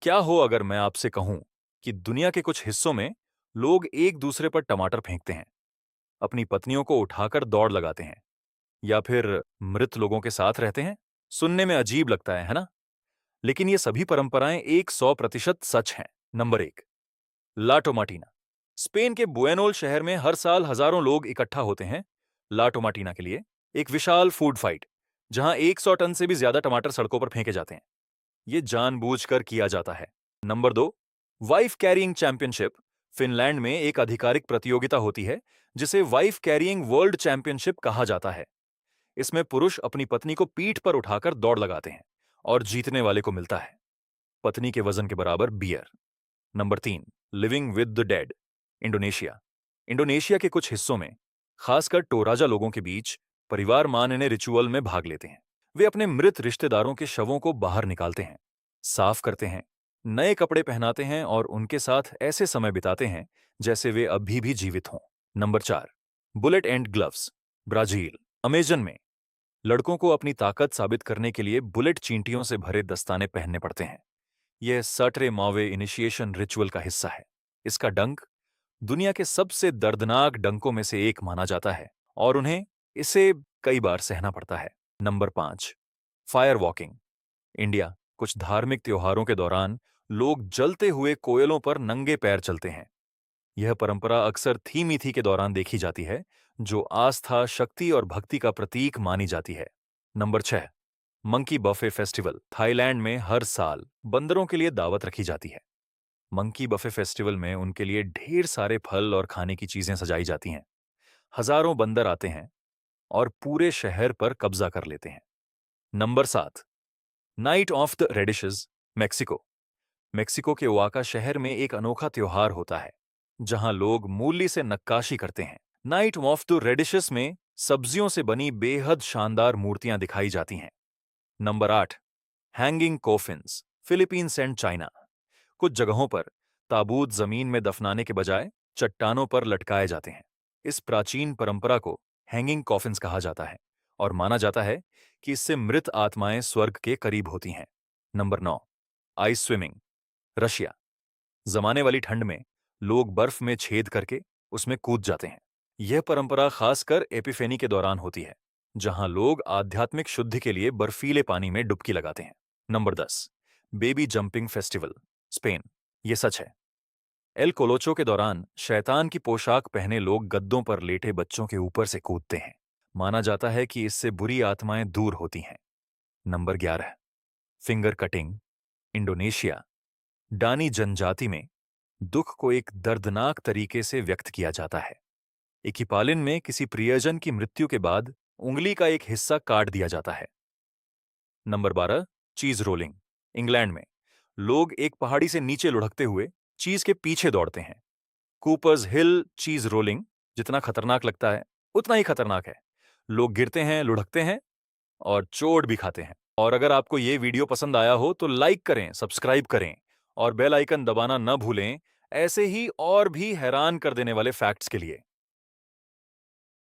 क्या हो अगर मैं आपसे कहूं कि दुनिया के कुछ हिस्सों में लोग एक दूसरे पर टमाटर फेंकते हैं, अपनी पत्नियों को उठाकर दौड़ लगाते हैं या फिर मृत लोगों के साथ रहते हैं? सुनने में अजीब लगता है ना? लेकिन ये सभी परंपराएं 100% सच हैं। Number 1, La Tomatina. स्पेन के बुएनोल शहर में हर साल हजारों लोग इकट्ठा होते हैं ला टोमाटीना के लिए, एक विशाल फूड फाइट जहां 100 टन से भी ज्यादा टमाटर सड़कों पर फेंके जाते हैं। ये जानबूझकर किया जाता है। Number 2, wife carrying championship. Finland में एक आधिकारिक प्रतियोगिता होती है जिसे वाइफ कैरिंग वर्ल्ड चैंपियनशिप कहा जाता है। इसमें पुरुष अपनी पत्नी को पीठ पर उठाकर दौड़ लगाते हैं और जीतने वाले को मिलता है पत्नी के वजन के बराबर beer. Number 3, living with the dead. Indonesia. Indonesia के कुछ हिस्सों में, खासकर टोराजा लोगों के बीच, परिवार मानने रिचुअल में भाग लेते हैं। वे अपने मृत रिश्तेदारों के शवों को बाहर निकालते हैं, साफ करते हैं, नए कपड़े पहनाते हैं और उनके साथ ऐसे समय बिताते हैं जैसे वे अभी भी जीवित हों। Number 4, bullet and gloves. Brazil. Amazon में लड़कों को अपनी ताकत साबित करने के लिए बुलेट चींटियों से भरे दस्ताने पहनने पड़ते हैं। यह सटरे मावे इनिशिएशन रिचुअल का हिस्सा है। इसका डंक दुनिया के सबसे दर्दनाक डंकों में से एक माना जाता है और उन्हें इसे कई बार सहना पड़ता है। Number 5, fire walking. इंडिया। कुछ धार्मिक त्योहारों के दौरान लोग जलते हुए कोयलों पर नंगे पैर चलते हैं। यह परंपरा अक्सर थीमिथी के दौरान देखी जाती है, जो आस्था, शक्ति और भक्ति का प्रतीक मानी जाती है। Number 6, monkey buffet festival. Thailand में हर साल बंदरों के लिए दावत रखी जाती है। मंकी बफे फेस्टिवल में उनके लिए ढेर सारे फल और खाने की चीजें सजाई जाती हैं। हजारों बंदर आते हैं और पूरे शहर पर कब्जा कर लेते हैं। Number 7, night of the radishes. Mexico. Mexico के ओआका शहर में एक अनोखा त्योहार होता है जहां लोग मूली से नक्काशी करते हैं। नाइट ऑफ द रेडिशेस में सब्जियों से बनी बेहद शानदार मूर्तियां दिखाई जाती हैं। Number 8, hanging coffins. Philippines and China. कुछ जगहों पर ताबूत जमीन में दफनाने के बजाय चट्टानों पर लटकाए जाते हैं। इस प्राचीन परंपरा को हैंगिंग कॉफिन्स कहा जाता है और माना जाता है कि इससे मृत आत्माएं स्वर्ग के करीब होती हैं। Number 9, ice swimming. रशिया। जमाने वाली ठंड में लोग बर्फ में छेद करके उसमें कूद जाते हैं। यह परंपरा खासकर एपिफेनी के दौरान होती है, जहां लोग आध्यात्मिक शुद्धि के लिए बर्फीले पानी में डुबकी लगाते हैं। Number 10, baby jumping festival. Spain. यह सच है। एल कोलोचो के दौरान शैतान की पोशाक पहने लोग गद्दों पर लेटे बच्चों के ऊपर से कूदते हैं। माना जाता है कि इससे बुरी आत्माएं दूर होती हैं। Number 11, finger cutting. Indonesia. Dani जनजाति में दुख को एक दर्दनाक तरीके से व्यक्त किया जाता है। इकिपालिन में किसी प्रियजन की मृत्यु के बाद उंगली का एक हिस्सा काट दिया जाता है। नंबर 12, चीज रोलिंग। इंग्लैंड में लोग एक पहाड़ी से नीचे लुढ़कते हुए चीज के पीछे दौड़ते हैं। कूपर्स हिल चीज रोलिंग जितना खतरनाक लगता है, उतना ही खतरनाक है। लोग गिरते हैं, लुढ़कते हैं और चोट भी खाते हैं। और अगर आपको ये वीडियो पसंद आया हो तो लाइक करें, सब्सक्राइब करें और बेल आइकन दबाना न भूलें, ऐसे ही और भी हैरान कर देने वाले फैक्ट्स के लिए।